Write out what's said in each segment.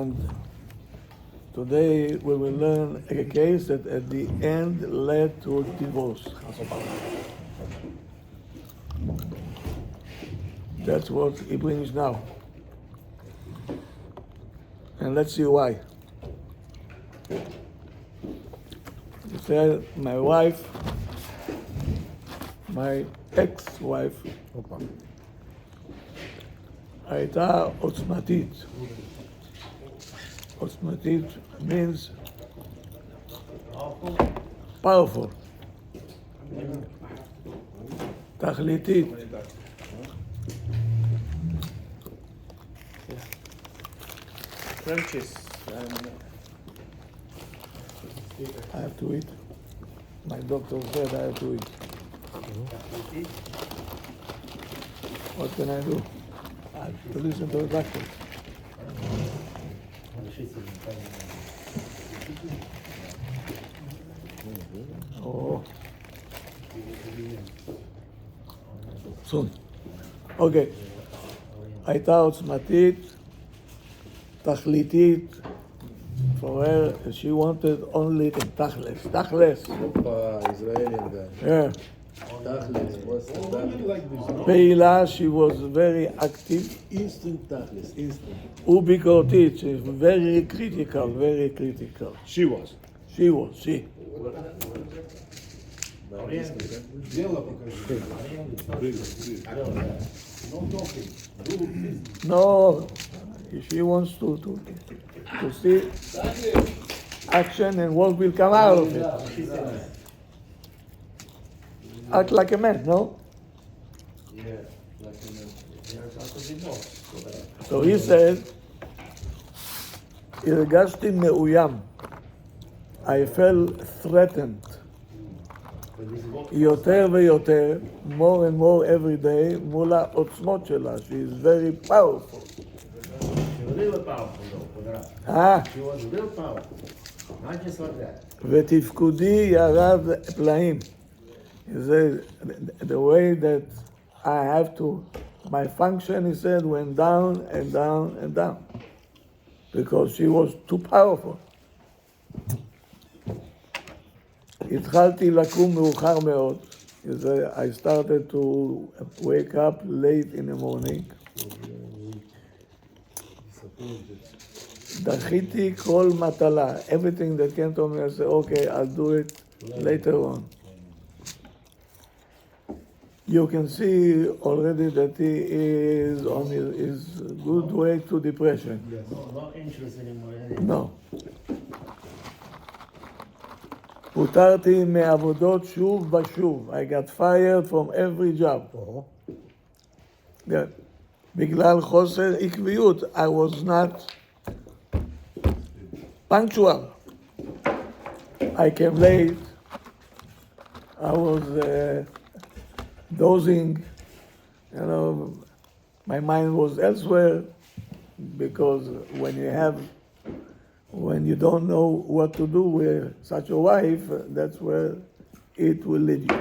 And today we will learn a case that at the end led to divorce. That's what he brings now. And let's see why. He said, my ex-wife, הייתה עוצמתית. עוצמתית means powerful. תכליתית. Trenches. I have to eat. My doctor said I have to eat. What can I do? I have to listen to the doctor. Oh. Soon. Okay. הייתה עוצמתית, תכליתית, for her, she wanted only the tachlis. Tachlis. Israeli guy. Yeah. Tachlis, what's the tachlis? פעילה, she was very active. Instant tachlis, instant. וביקורתית, she's very critical, very critical. She was. She. No, she wants to see action and what will come out of it. Act like a man, no? So he said, הרגשתי מאוים. I felt threatened. יותר ויותר, more and more every day, מול העוצמות שלה. She is very powerful. She was really powerful though. She was real powerful. Not just like that. ותפקודי ירד פלאים. He said, the way that I have to, my function, he said, went down and down and down. Because she was too powerful. התחלתי לקום מאוחר מאוד. He said, I started to wake up late in the morning. דחיתי כל מטלה. Everything that came to me, I said, okay, I'll do it later on. You can see already that he is on his good way to depression. No interest anymore. No. פוטרתי מעבודות שוב ושוב. I got fired from every job. Yeah. בגלל חוסר עקביות. I was not punctual. I came late. I was dozing. You know, my mind was elsewhere because when you don't know what to do with such a wife, that's where it will lead you.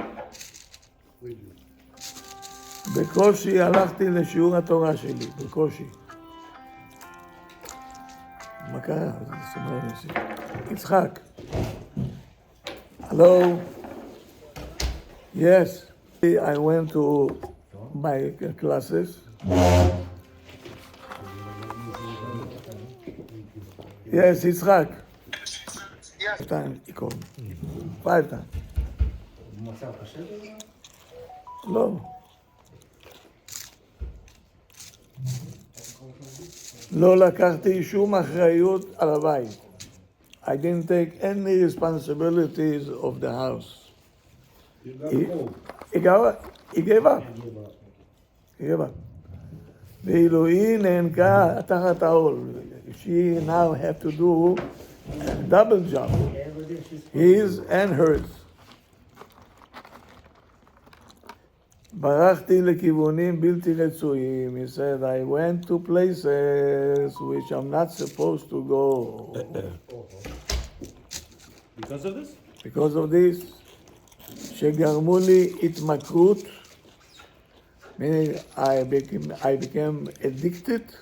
בקושי הלכתי לשיעור התורה שלי, בקושי. מה קרה? יצחק. Hello? Yes. I went to my classes. Yes, Yitzhak. Yes. 5 times he called me. 5 times. לא. לא לקחתי שום אחריות על הבית. I didn't take any responsibilities of the house. He gave up. ואילו היא נאנקה תחת העול. She now had to do a double job. His and hers. ברחתי לכיוונים בלתי רצויים. He said, I went to places which I'm not supposed to go. Because of this? Because of this, שגרמו לי התמכרות, meaning I became addicted,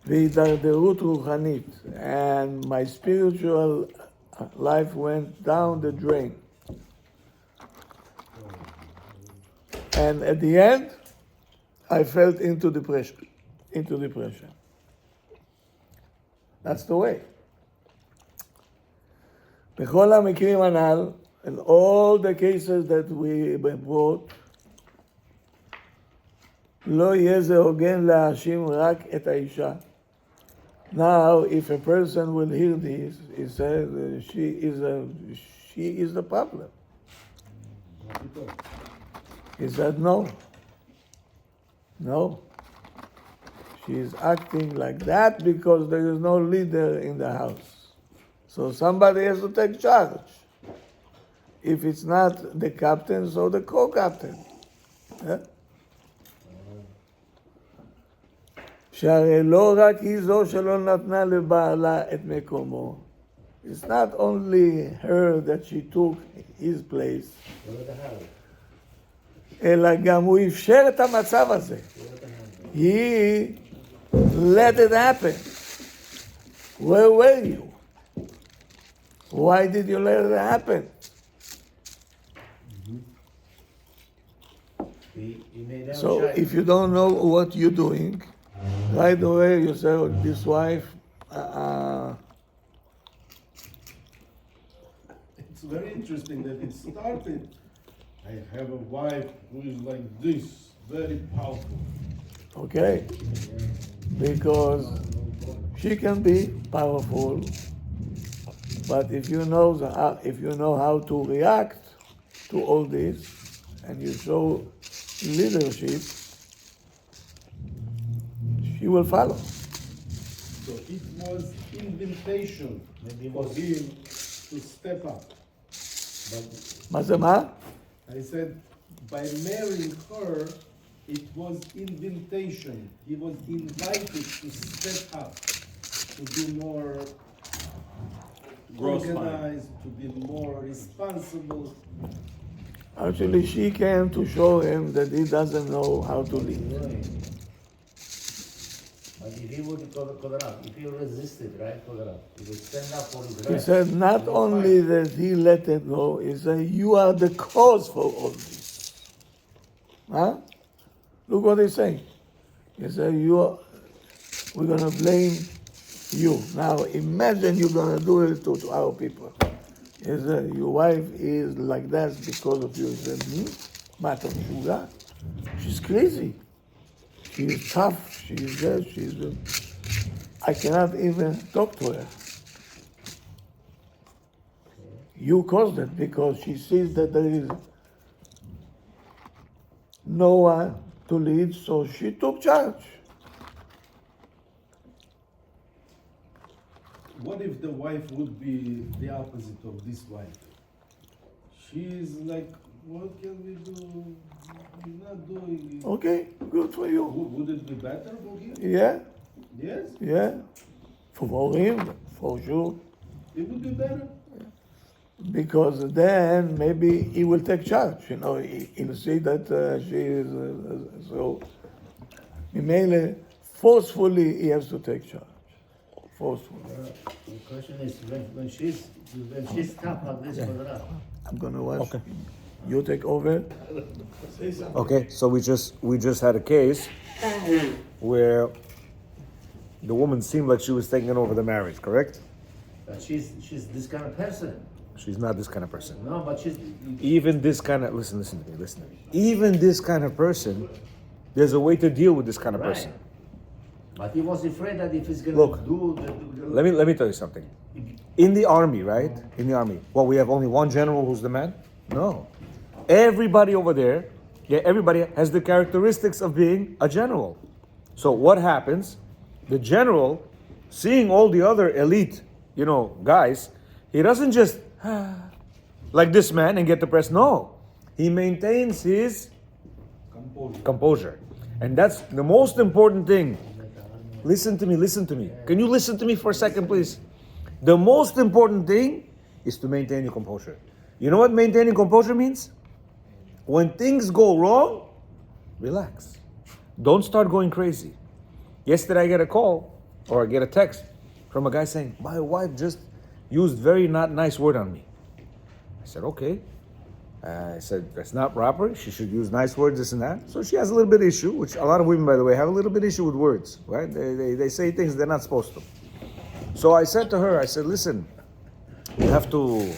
והידרדרות רוחנית, and my spiritual life went down the drain. And at the end, I fell into depression. That's the way. בכל המקרים הנ"ל, in all the cases that we brought, לא יהיה זה הוגן להאשים רק את האישה. Now, if a person will hear this, he says she is the problem. He said no. She is acting like that because there is no leader in the house. So somebody has to take charge. If it's not the captain, so the co-captain. Yeah? שהרי לא רק היא זו שלא נתנה לבעלה את מקומו. It's not only her that she took his place, אלא גם הוא אפשר את המצב הזה. He let it happen. Where were you? Why did you let it happen? So if you don't know what you're doing, right away you say, oh, this wife, It's very interesting that it started. I have a wife who is like this, very powerful. okay? Because she can be powerful, but if you know how to react to all this, and you show leadership, she will follow. So it was invitation for him to step up. מה זה מה? I said, by marrying her, it was invitation. He was invited to step up, to be more organized, to be more responsible. Actually, she came to show him that he doesn't know how to lead. But if he would if he resisted, right, he would stand up for his He right. said not only that he let it go, he said, you are the cause for all this. Huh? Look what he's saying. He said, we're going to blame you. Now imagine you're going to do it to our people. He said, your wife is like that because of you. He said, me? מה, אתה משוגע? She's crazy. She's tough. She's there. I cannot even talk to her. You caused it because she sees that there is no one to lead, so she took charge. What if the wife would be the opposite of this wife? She is like, what can we do? He's not doing it. Okay, good for you. Would it be better for him? Yeah, Yes, yeah. For him, for sure. it would be better. Because then maybe he will take charge. He'll see that she is so. Mainly, forcefully, he has to take charge. Forcefully. The question is when she's tough like this, I'm gonna watch. Okay. You take over. Okay, so we just had a case where the woman seemed like she was taking over the marriage, correct? But she's this kind of person. She's not this kind of person. No, but she's Even this kind of listen to me. Even this kind of person, there's a way to deal with this kind of right. person. But he was afraid that if he's gonna Look, do Let me tell you something. In the army, right? In the army, we have only one general who's the man? No. Everybody over there, everybody has the characteristics of being a general. So what happens? The general, seeing all the other elite, guys, he doesn't just like this man and get depressed. No. He maintains his composure. And that's the most important thing. Listen to me. Can you listen to me for a second, please? The most important thing is to maintain your composure. You know what maintaining composure means? When things go wrong, relax. Don't start going crazy. Yesterday I get a call or I get a text from a guy saying, my wife just used very not nice word on me. I said, okay. I said, that's not proper. She should use nice words, this and that. So she has a little bit of issue, which a lot of women, by the way, have a little bit issue with words, right? They say things they're not supposed to. So I said to her, I said, listen, you have to,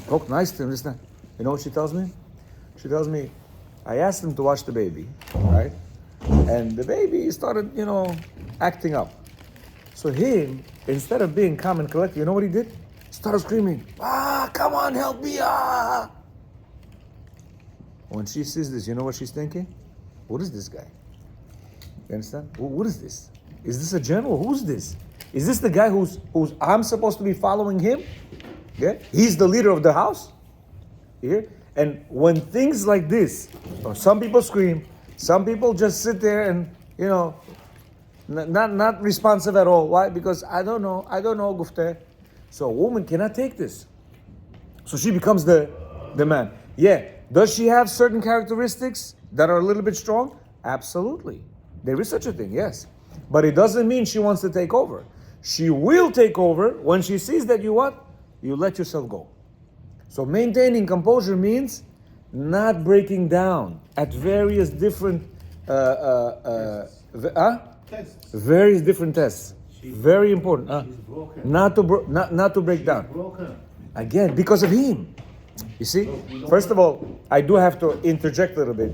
talk nice to him, this and that. You know what she tells me? She tells me, I asked him to watch the baby, right? And the baby started, acting up. So him, instead of being calm and collected, you know what he did? Started screaming, come on, help me, When she sees this, you know what she's thinking? What is this guy? You understand? What is this? Is this a general? Who's this? Is this the guy who's I'm supposed to be following him? Yeah? He's the leader of the house? Here? And when things like this, some people scream, some people just sit there and, not responsive at all. Why? Because I don't know, Gufte. So a woman cannot take this. So she becomes the man. Yeah. Does she have certain characteristics that are a little bit strong? Absolutely. There is such a thing, yes. But it doesn't mean she wants to take over. She will take over when she sees that you let yourself go. So maintaining composure means not breaking down at various different Tests. various different tests. Very important. Not to break down. Broken. Again, because of him. You see? First of all, I do have to interject a little bit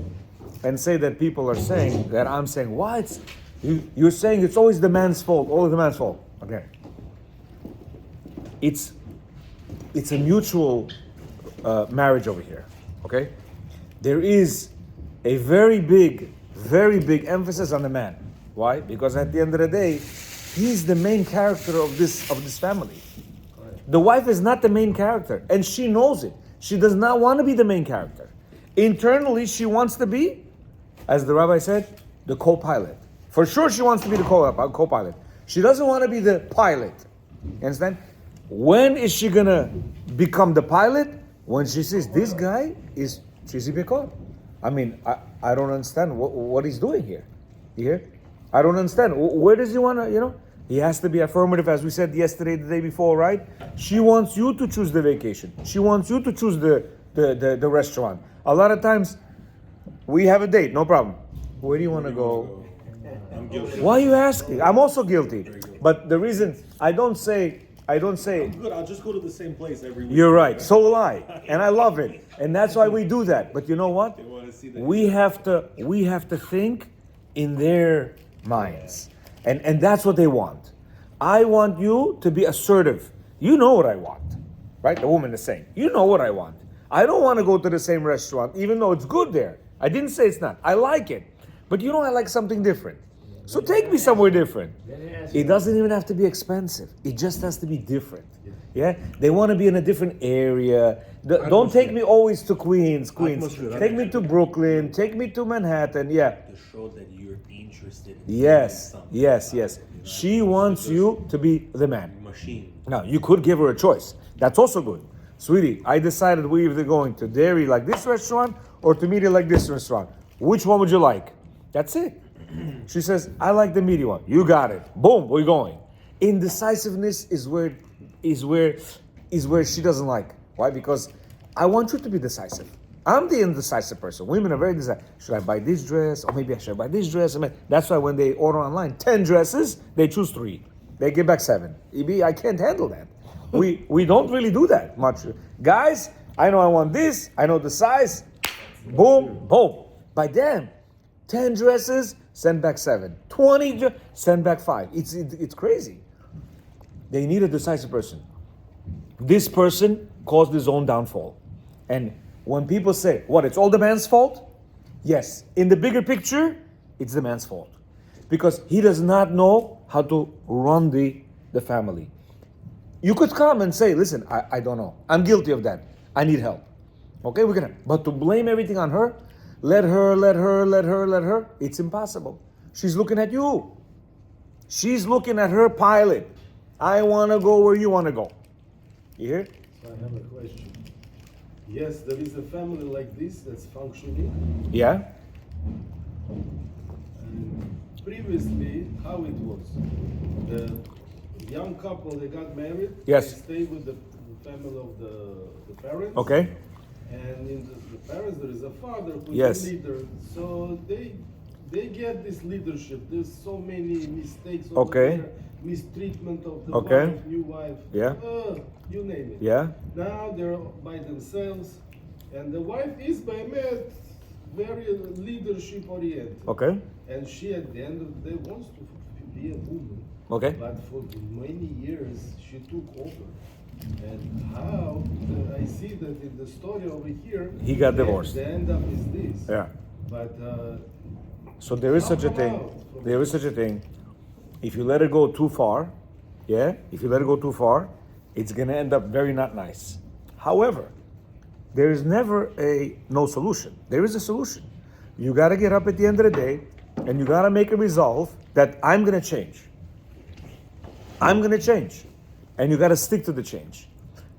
and say that people are saying that I'm saying, why you're saying it's always the man's fault, always the man's fault. Okay. It's a mutual marriage over here. Okay? There is a very big emphasis on the man. Why? Because at the end of the day, he's the main character of this family. The wife is not the main character, and she knows it. She does not want to be the main character. Internally, she wants to be, as the rabbi said, the co-pilot. For sure, she wants to be the co-pilot. She doesn't want to be the pilot. You understand? When is she gonna become the pilot? When she says this guy is Chizi Bekor. I mean, I don't understand what he's doing here. You hear? I don't understand. Where does he want to, He has to be affirmative, as we said yesterday, the day before, right? She wants you to choose the vacation. She wants you to choose the restaurant. A lot of times, we have a date, no problem. Where do you want to go? I'm guilty. Why are you asking? I'm also guilty. But the reason I don't say. Good, I'll just go to the same place every week. You're right. So will I, and I love it, and that's why we do that. But you know what? They want to see that. We have to think in their minds, and that's what they want. I want you to be assertive. You know what I want, right? The woman is saying, you know what I want. I don't want to go to the same restaurant, even though it's good there. I didn't say it's not. I like it, but I like something different. So take me somewhere different. It doesn't even have to be expensive. It just has to be different. Yeah? They want to be in a different area. Don't take me always to Queens. Take me to Brooklyn. Take me to Manhattan. Yeah. To show that you're interested in Yes. something. Yes. She wants you to be the man. Machine. Now, you could give her a choice. That's also good. Sweetie, I decided we're either going to dairy like this restaurant or to media like this restaurant. Which one would you like? That's it. She says, I like the media one. You got it. Boom, we're going. Indecisiveness is where she doesn't like. Why? Because I want you to be decisive. I'm the indecisive person. Women are very decisive. Should I buy this dress? Or maybe I should buy this dress. That's why when they order online 10 dresses, they choose 3. They give back 7. I can't handle that. We don't really do that much. Guys, I know I want this. I know the size. Boom, boom. By then, 10 dresses, send back 7. 20, send back 5. It's crazy. They need a decisive person. This person caused his own downfall. And when people say, what, it's all the man's fault? Yes. In the bigger picture, it's the man's fault. Because he does not know how to run the family. You could come and say, listen, I don't know. I'm guilty of that. I need help. Okay, we're gonna. But to blame everything on her, let her, it's impossible. She's looking at you. She's looking at her pilot. I want to go where you want to go. You hear? I have a question. Yes, there is a family like this that's functioning. Yeah? And previously, how it was. The young couple, they got married. Yes. They stayed with the family of the parents. Okay. And in the parents, there is a father who is Yes. a leader. So they get this leadership. There's so many mistakes over Okay. there, mistreatment of the Okay. wife, new wife. Yeah. You name it. Yeah. Now they're by themselves, and the wife is by man very leadership oriented. Okay. And she, at the end of the day, wants to be a woman. Okay. But for many years, she took over. And how I see that in the story over here, He got divorced. The end up is this. Yeah. But So there is such a thing. There is such a thing. If you let it go too far, yeah, if you let it go too far, it's gonna end up very not nice. However, there is never a no solution. There is a solution. You gotta get up at the end of the day and you gotta make a resolve that I'm gonna change. I'm gonna change. And you gotta stick to the change.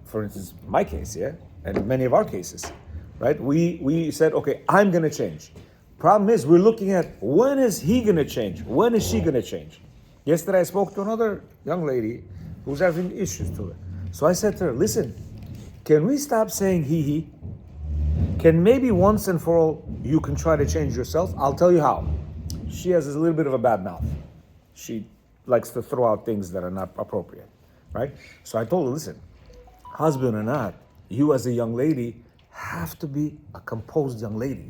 For instance, my case, yeah, and many of our cases, right? We said, okay, I'm gonna change. Problem is, we're looking at when is he gonna change? When is she gonna change? Yesterday I spoke to another young lady who's having issues to her. So I said to her, listen, can we stop saying he? Can maybe once and for all you can try to change yourself? I'll tell you how. She has a little bit of a bad mouth. She likes to throw out things that are not appropriate, right? So I told her, listen, husband or not, you as a young lady have to be a composed young lady.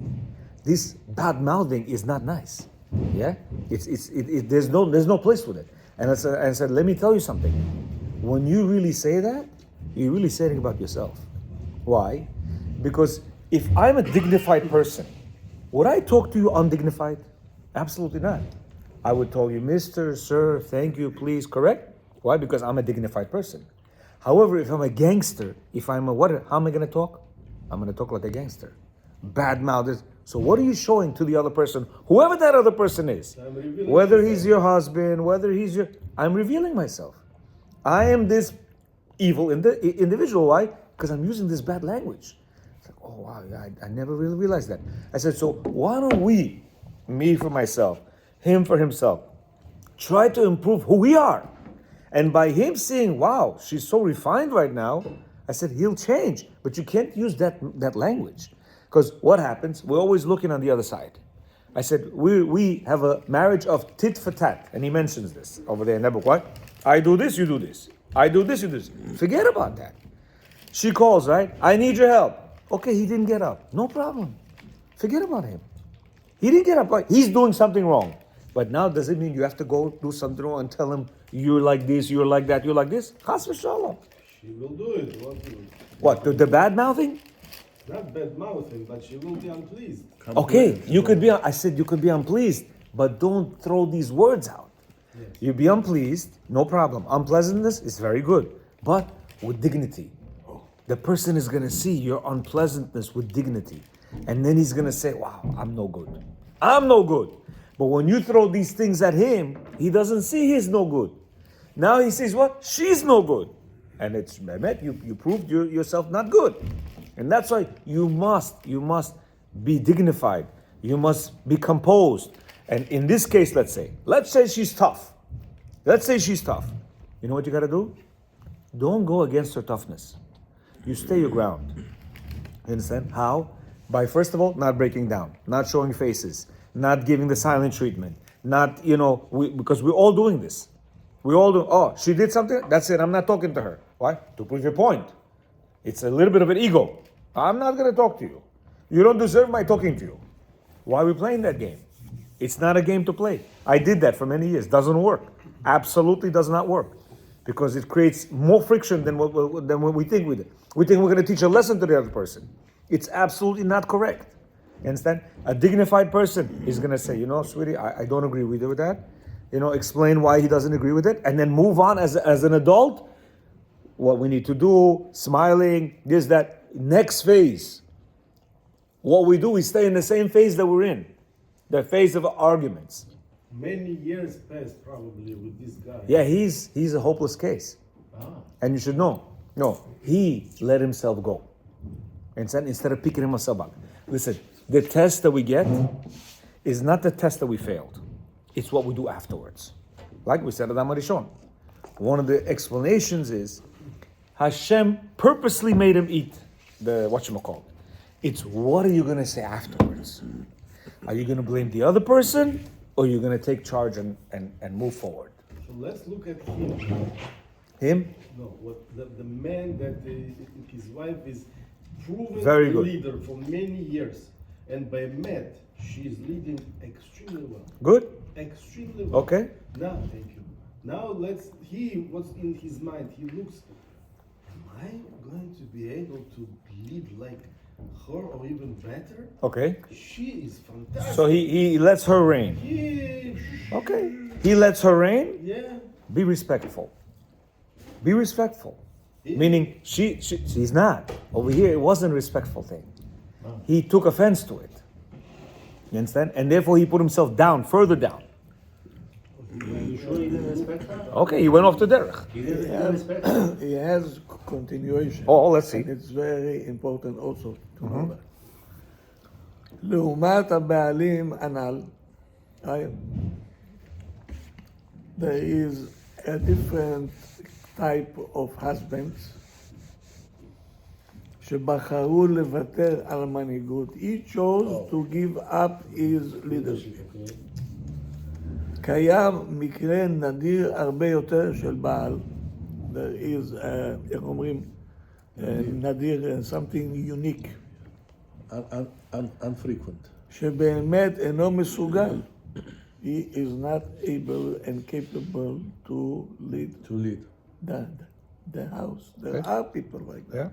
This bad mouthing is not nice. Yeah, there's no place for it. And I said, let me tell you something. When you really say that, you're really saying about yourself. Why? Because if I'm a dignified person, would I talk to you undignified? Absolutely not. I would tell you, Mr., Sir, thank you, please, correct? Why? Because I'm a dignified person. However, if I'm a gangster, how am I going to talk? I'm going to talk like a gangster. Bad mouthed. So what are you showing to the other person, whoever that other person is? Whether he's your husband, I'm revealing myself. I am this evil individual. Why? Because I'm using this bad language. It's like, oh wow, yeah, I never really realized that. I said, so why don't we, me for myself, him for himself, try to improve who we are? And by him seeing, wow, she's so refined right now, I said, he'll change. But you can't use that language. Because what happens, we're always looking on the other side. I said, we have a marriage of tit for tat. And he mentions this over there in that book. What? I do this, you do this. I do this, you do this. Forget about that. She calls, right? I need your help. Okay, he didn't get up. No problem. Forget about him. He didn't get up. He's doing something wrong. But now does it mean you have to go do something wrong and tell him you're like this, you're like that, you're like this? Chas v'shalom. she will do it. What, the bad mouthing? Not bad mouthing, but she will be unpleased. Okay, you could be, I said you could be unpleased, but don't throw these words out. Yes. You be unpleased, no problem. Unpleasantness is very good, but with dignity. The person is going to see your unpleasantness with dignity. And then he's going to say, wow, I'm no good. I'm no good. But when you throw these things at him, he doesn't see he's no good. Now he sees what? She's no good. And it's, Mehmet, you proved yourself not good. And that's why you must be dignified. You must be composed. And in this case, let's say she's tough. Let's say she's tough. You know what you got to do? Don't go against her toughness. You stay your ground. You understand? How? By, first of all, not breaking down, not showing faces, not giving the silent treatment, not, because we're all doing this. We all do, oh, she did something, that's it, I'm not talking to her. Why? To prove your point. It's a little bit of an ego. I'm not going to talk to you. You don't deserve my talking to you. Why are we playing that game? It's not a game to play. I did that for many years. Doesn't work. Absolutely does not work. Because it creates more friction than what we think we do. We think we're going to teach a lesson to the other person. It's absolutely not correct. You understand? A dignified person is going to say, sweetie, I don't agree with you with that. Explain why he doesn't agree with it. And then move on as an adult. What we need to do, smiling, this, that. Next phase. What we do is stay in the same phase that we're in. The phase of arguments. Many years passed probably with this guy. Yeah, he's a hopeless case. And you should know. No, he let himself go. Instead of picking himself up. Listen, the test that we get is not the test that we failed. It's what we do afterwards. Like we said at Adam Rishon. One of the explanations is Hashem purposely made him eat the whatchamacallit. It's what are you going to say afterwards? Are you going to blame the other person, or are you going to take charge and move forward? So let's look at him. Him? No, what the man that his wife is proven Very good. leader for many years, and by Met, she is leading extremely well. Good? Extremely well. Okay. Now, thank you. Now what's in his mind? He looks, am I going to be able to lead like her or even better? Okay. She is fantastic. So he lets her reign. Yeah. Okay. He lets her reign. Yeah. Be respectful. Be respectful. Meaning she's not. Over here it wasn't a respectful thing. He took offense to it. You understand? And therefore he put himself down, further down. You sure he didn't respect her? Okay, he went off the derech. He didn't respect her. He has continuation. Oh, let's see. And it's very important also to know that. לעומת הבעלים הנ"ל, there is a different type of husbands שבחרו לוותר על המנהיגות. He chose to give up his leadership. קיים מקרה נדיר הרבה יותר של בעל. There is, איך אומרים, נדיר, something unique. Unfrequent. שבאמת אינו מסוגל. He is not able and capable to lead the house. There are people like that. Yeah.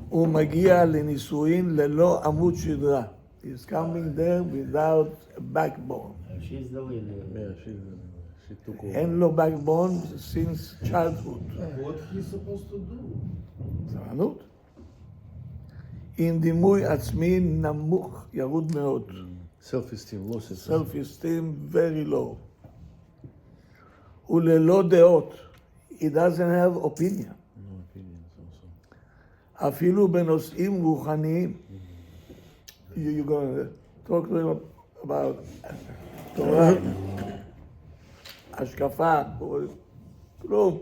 הוא מגיע לנישואין ללא עמוד שדרה. He's coming there without a backbone. She's the leader. Yeah, she took over. אין לו backbone since childhood. What he's supposed to do? סבלנות. עם דימוי עצמי נמוך, ירוד מאוד. Self-esteem, low self-esteem. Self-esteem very low. וללא דעות. He doesn't have opinion. No opinions also. אפילו בנושאים רוחניים. You're going to talk to him about תורה, השקפה, כלום.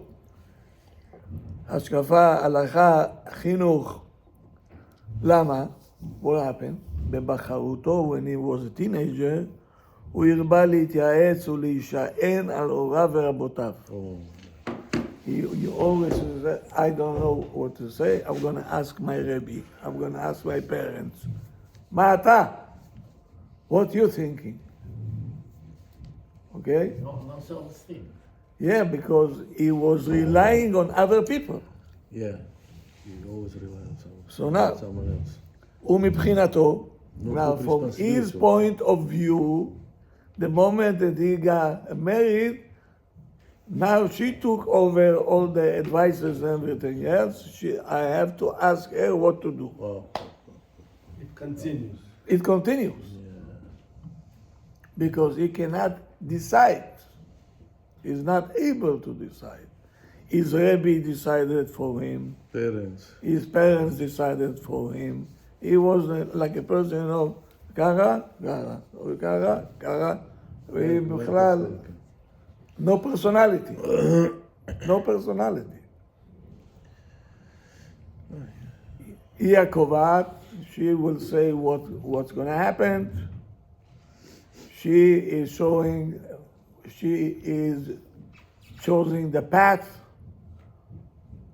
השקפה, הלכה, חינוך. למה? What happened? בבחרותו, when he was a teenager, הוא הרבה להתייעץ ולהישען על הוריו ורבותיו. You always say, I don't know what to say, I'm going to ask my Rebbe, I'm going to ask my parents. מה אתה? What you thinking? Okay? No self-esteem. Yeah, because he was relying on other people. Yeah. You always rely on So now- someone else. ומבחינתו, No now good from his responsibility. point of view, the moment that he got married, now she took over all the advices and everything else. I have to ask her what to do. Wow. It continues. It continues. Because he cannot decide. He's not able to decide. His Rebbe decided for him. Parents. His parents decided for him. He was like a person of ככה, ככה, ובכלל, no personality. No personality. היא הקובעת, she will say what's going to happen. She is choosing the path.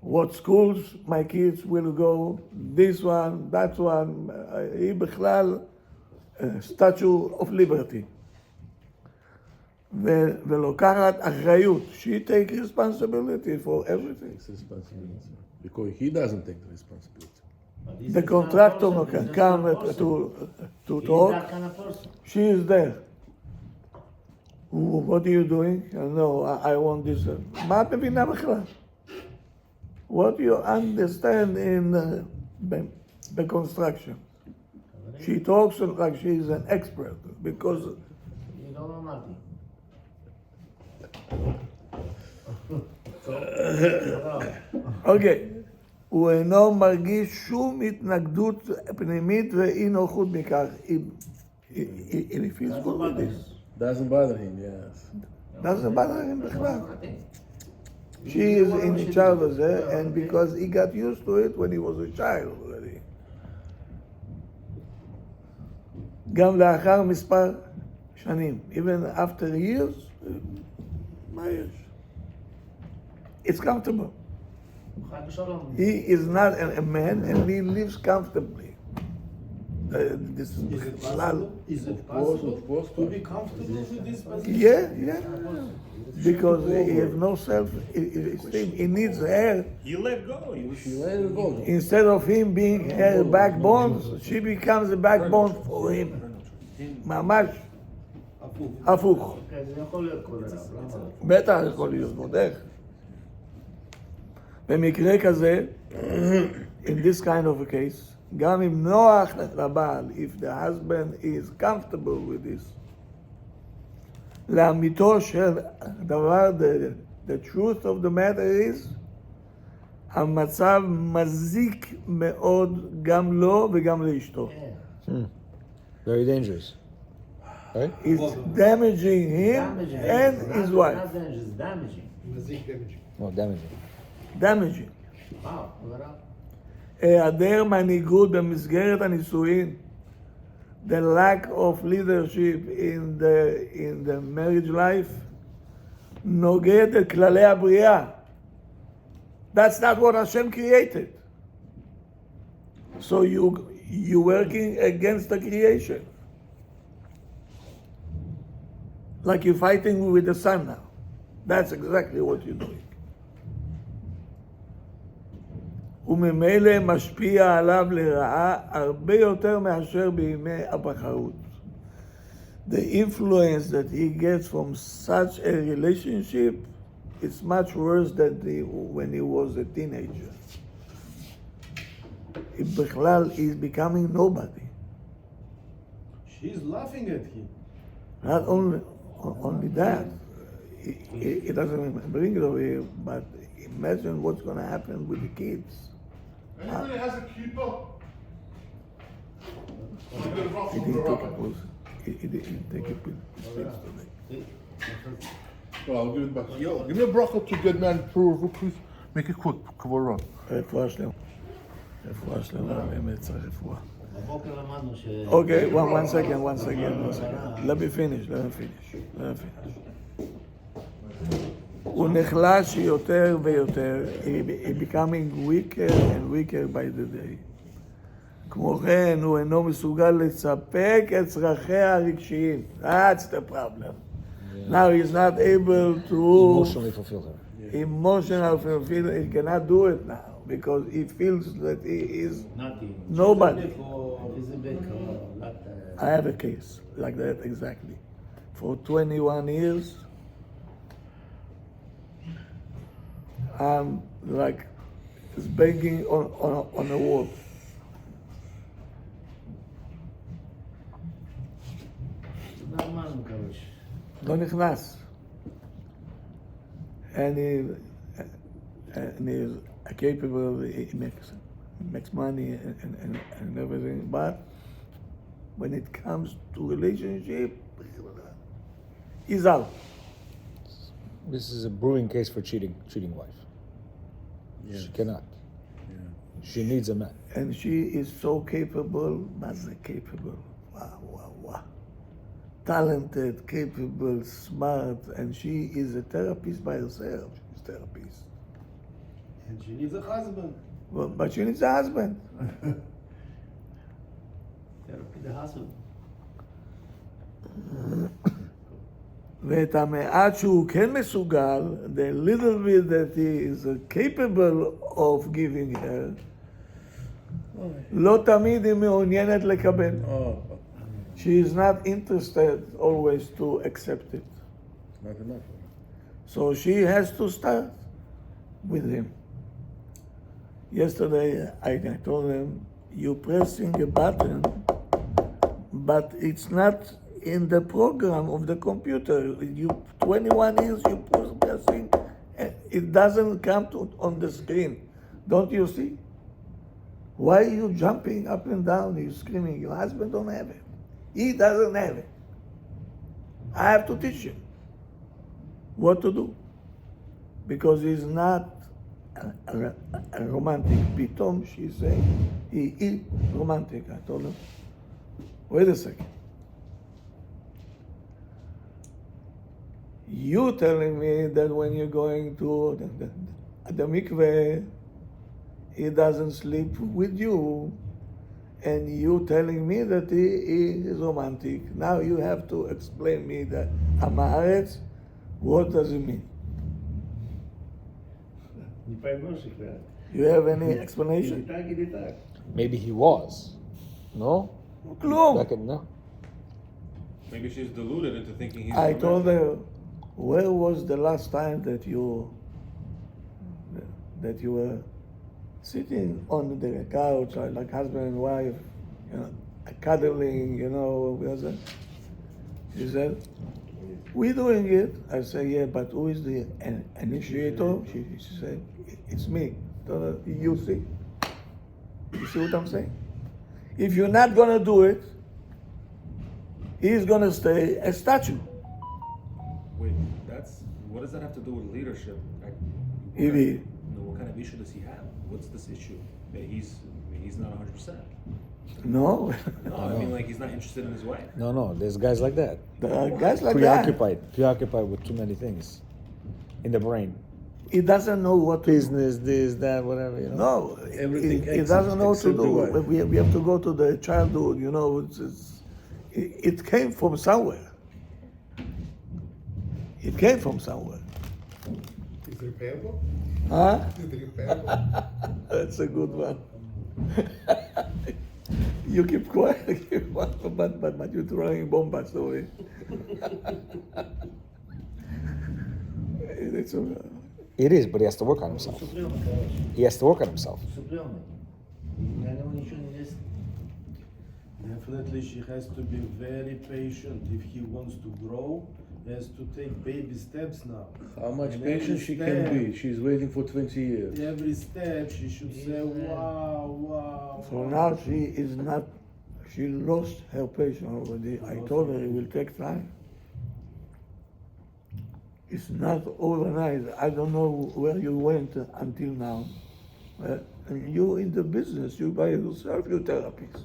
What schools my kids will go, this one, that one, היא בכלל statue of liberty. ולוקחת אחריות. She takes responsibility for everything. Takes responsibility. Because he doesn't take the responsibility. But this The is not a contractor person, can this is come not a person. to He's talk. that kind of person. She is there. What are you doing? No, I want this. מה את מבינה בכלל? What do you understand in the construction? She talks like she is an expert because You don't know nothing. אוקיי, הוא אינו מרגיש שום התנגדות פנימית ואי נוחות מכך. If he feels good with this. Doesn't bother him, yes. doesn't bother him בכלל. She is in charge of it, and because he got used to it when he was a child already. גם לאחר מספר שנים, even after years, מה יש? It's comfortable. חי בשלום. He is not a man and he lives comfortably. This Is it בכלל. possible? Is it possible Supposed to be comfortable with this position? Yeah. Because he has no self-esteem. He needs her. You let go. She let it go. Instead of him being her backbone, she becomes a backbone for him. ממש הפוך. כן, זה יכול להיות כל דבר, למה? בטח יכול להיות, ועוד איך. במקרה כזה, in this kind of a case, גם אם נוח לבעל, if the husband is comfortable with this, לאמיתו של דבר, the truth of the matter is, המצב מזיק מאוד גם לו וגם לאשתו. כן. Very dangerous. Right? It's damaging him Damaging. and his wife. Not dangerous, damaging. מזיק damaging. Well, damaging. Damaging. וואו, זה רע. היעדר מנהיגות במסגרת הנישואין, the lack of leadership in the marriage life, נוגד את כללי הבריאה. That's not what Hashem created. So you working against the creation. Like you're fighting with the sun now. That's exactly what you're doing. וממילא משפיע עליו לרעה הרבה יותר מאשר בימי הבחרות. The influence that he gets from such a relationship is much worse than when he was a teenager. בכלל, he's becoming nobody. She's laughing at him. Not only that, it doesn't bring it over here, but imagine what's going to happen with the kids. Anybody has a keeper? He didn't take it with his kids today. Well, I'll give it back. Yo, give me a bracha to get man through, please. Make it quick, Kavod. רפואה שלמה. רפואה שלמה, באמת צריך רפואה. בבוקר למדנו ש... Okay, one second. Let me finish. הוא נחלש יותר ויותר, he becoming weaker and weaker by the day. כמו כן, הוא אינו מסוגל לספק את צרכיה הרגשיים. That's the problem. Now he's not able to Emotionally fulfill her. emotional fulfill. He cannot do it now because he feels that he is נתי. nobody. איזה בקר, I have a case like that exactly. For 21 years, I'm like begging on a wall. זה מה אני מקווה. לא נכנס. And he's capable, he makes money and everything, but when it comes to relationship, he's out. This is a brewing case for cheating wife. She cannot. She needs a man. And she is so capable, but capable. Wow. Talented, capable, smart, and she is a therapist by herself. She's a therapist. And she needs a husband. Well, but she needs a husband. Therapy the husband. ואת המעט שהוא כן מסוגל, the little bit that he is capable of giving her, לא תמיד היא מעוניינת לקבל. She is not interested always to accept it. Not enough. So she has to start with him. Yesterday I told him, you're pressing a button, but it's not in the program of the computer. You 21 years you pressing, it doesn't come on the screen. Don't you see? Why are you jumping up and down? You're screaming. Your husband don't have it. He doesn't have it. I have to teach him what to do. Because he's not a romantic. Pitom, she said, he is romantic. I told him, wait a second. You telling me that when you're going to the mikveh, he doesn't sleep with you, and you telling me that he is romantic. Now you have to explain me that Amaretz, what does it mean? Не поймешь их, да? You have any explanation? Или так. Maybe he was. No? Klum. Back in, no? Maybe she's deluded into thinking he's. I romantic. told her, where was the last time that you were sitting on the couch like husband and wife, you know, cuddling, you know? She said, we're doing it. I say, yeah, but who is the initiator? She said, it's me. So, you see? You see what I'm saying? If you're not gonna do it, he's gonna stay a statue. Wait, what does that have to do with leadership? If he, What kind of issue does he have? What's this issue? That he's not 100%. no, No, I mean like he's not interested in his wife. No, there's guys like that. there are guys like that. Preoccupied with too many things in the brain. He doesn't know what to do. Business, this, that, whatever, you know. No, Everything he except- doesn't know what to except the do. wife. We have to go to the childhood, you know. It came from somewhere. It came from somewhere. Is repairable? Huh? Is repairable? That's a good one. You keep quiet, but you're throwing bombs away. It's It is, but he has to work on himself. Усыпленный, короче. He has to work on himself. Усыпленный. На нем ничего не есть. Definitely, she has to be very patient. If he wants to grow, he has to take baby steps now. How much And patient every she step- can be? She's waiting for 20 years. Every step, she should say, wow, wow. So now she lost her patience already. I told her it will take time. It's not overnight. I don't know where you went until now. And you in the business, you by yourself, you therapist.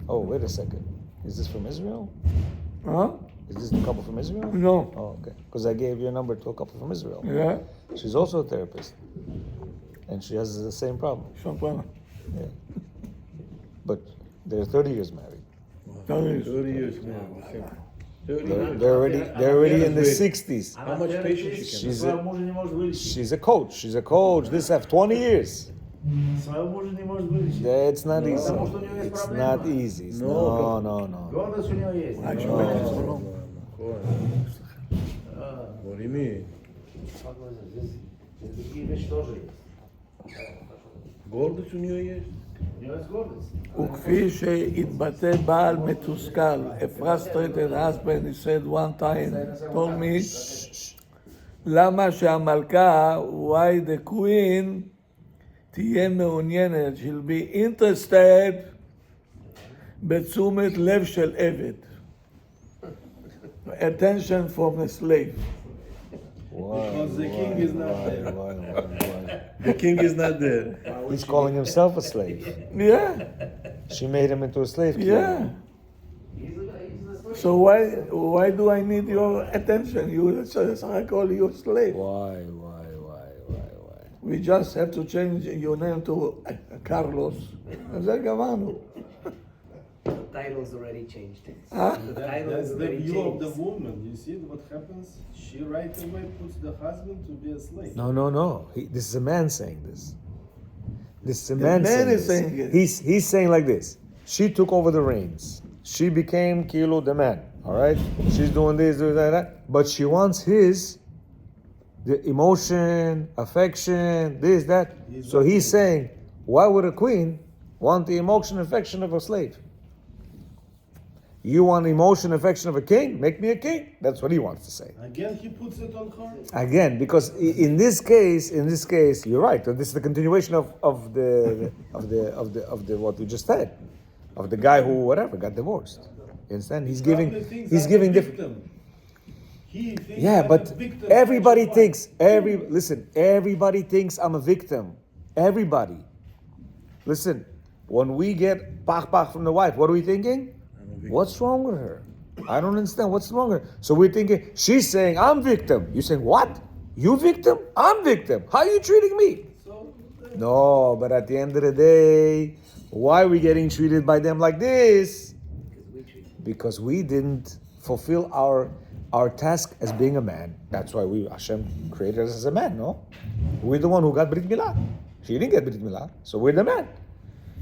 Oh, wait a second. Is this from Israel? Huh? Is this the couple from Israel? No. Oh, okay. Because I gave your number to a couple from Israel. Yeah? She's also a therapist. And she has the same problem. Champagne. Yeah. But they're 30 years married. 30 years now. 30 years. They're already in the 60s. How much patience she can She's Своего a- мужа не может вылечить. She's a coach. She's a coach. This have 20 years. Своего мужа не может вылечить. It's not easy. Потому что у него есть It's проблема. not easy. No. Гордость у него есть. I should make it so long. What do you mean? Здесь такие вещи тоже есть. Гордость у нее есть? У него есть гордость. וכפי שהתבטא בעל מתוסכל, a frustrated husband, he said one time, told me, למה שהמלכה, why the queen, תהיה מעוניינת, she'll be interested בתשומת לב של עבד. Attention from a slave. Because the king is not there. Why? The king is not there. He's calling himself a slave. Yeah, She made him into a slave. yeah. So why do I need your attention? You, I call you a slave. Why? We just have to change your name to Carlos. זה גמרנו. The title's already changed. Huh? The title That's is the already view of the changed. woman. You see what happens? She right away puts the husband to be a slave. No. This is a man saying this. This is a The man, man is this. saying it. He's saying like this. She took over the reins. She became Kilo the man. All right. She's doing this, doing that. But she wants the emotion, affection, this, that. So he's saying, why would a queen want the emotion, affection of a slave? You want the emotion, affection of a king? Make me a king. That's what he wants to say. Again, he puts it on her. Again, because in this case, you're right. This is the continuation of the what we just said. of the guy who whatever got divorced. You understand? He's Probably giving thinks he's I'm giving a different. victim. He thinks Yeah, I'm a but victim. everybody Why? thinks everybody thinks I'm a victim. Everybody. Listen, when we get pach from the wife, what are we thinking? What's wrong with her? I don't understand what's wrong with her. So we're thinking she's saying I'm victim. You're saying what? You victim? I'm victim. How are you treating me? So, No, but at the end of the day, why are we getting treated by them like this? Because we didn't fulfill our task as being a man. That's why Hashem created us as a man, no? We're the one who got Brit Milah. She didn't get Brit Milah, so we're the man.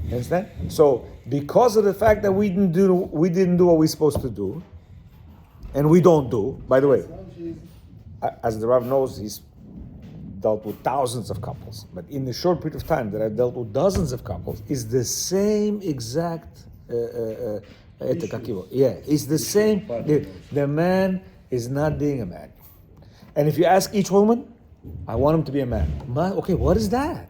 You understand? So because of the fact that we didn't do what we're supposed to do, and we don't do, by the way, as the Rav knows, he's dealt with thousands of couples, but in the short period of time that I've dealt with dozens of couples, is the same exact it's the same. The man is not being a man. And if you ask each woman, I want him to be a man. Okay, what is that?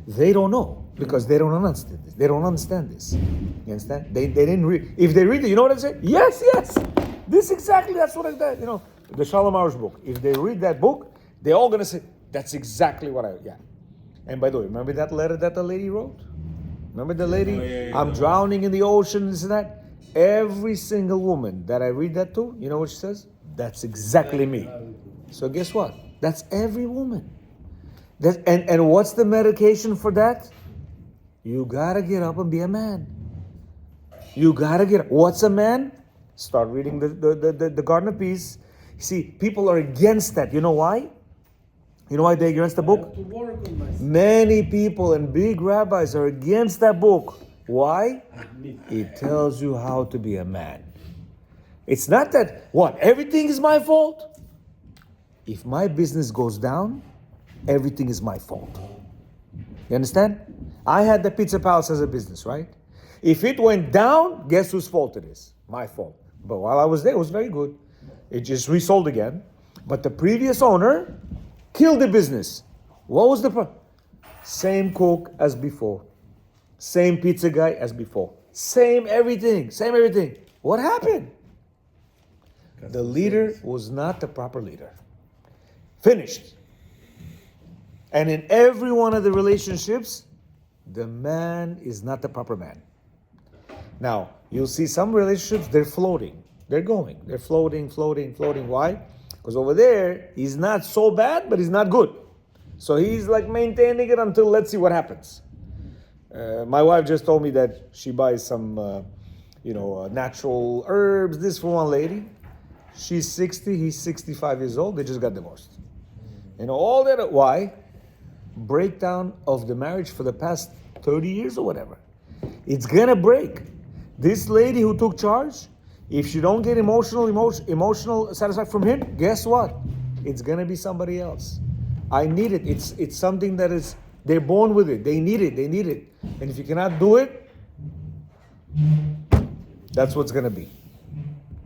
They don't know because they don't understand this. They don't understand this. You understand? They didn't read. If they read it, you know what I say? Yes. This exactly, that's what I did. You know, the Shalom Arush book. If they read that book, they're all going to say, that's exactly what yeah. And by the way, remember that letter that the lady wrote? Remember the lady? I'm drowning in the ocean, this and that. Every single woman that I read that to, you know what she says? That's exactly me. So guess what? That's every woman. And what's the medication for that? You gotta get up and be a man. You gotta get up. What's a man? Start reading the Garden of Peace. See, people are against that. You know why? You know why they're against the book? to work on myself. Many people and big rabbis are against that book. Why? It tells you how to be a man. It's not that, everything is my fault? If my business goes down, everything is my fault. You understand? I had the Pizza Palace as a business, right? If it went down, guess whose fault it is? My fault. But while I was there, it was very good. It just resold again. But the previous owner killed the business. What was the problem? Same cook as before. Same pizza guy as before. Same everything. What happened? The leader was not the proper leader. Finished. And in every one of the relationships, the man is not the proper man. Now, you'll see some relationships, they're floating. They're going. They're floating. Why? Because over there, he's not so bad, but he's not good. So he's like maintaining it until let's see what happens. My wife just told me that she buys some, natural herbs. This for one lady. She's 60, he's 65 years old. They just got divorced. All that. Why? Breakdown of the marriage for the past 30 years or whatever. It's gonna break. This lady who took charge, if she don't get emotional satisfaction from him, guess what? It's gonna be somebody else. I need it. It's something that is, they're born with it. They need it. And if you cannot do it, that's what's gonna be.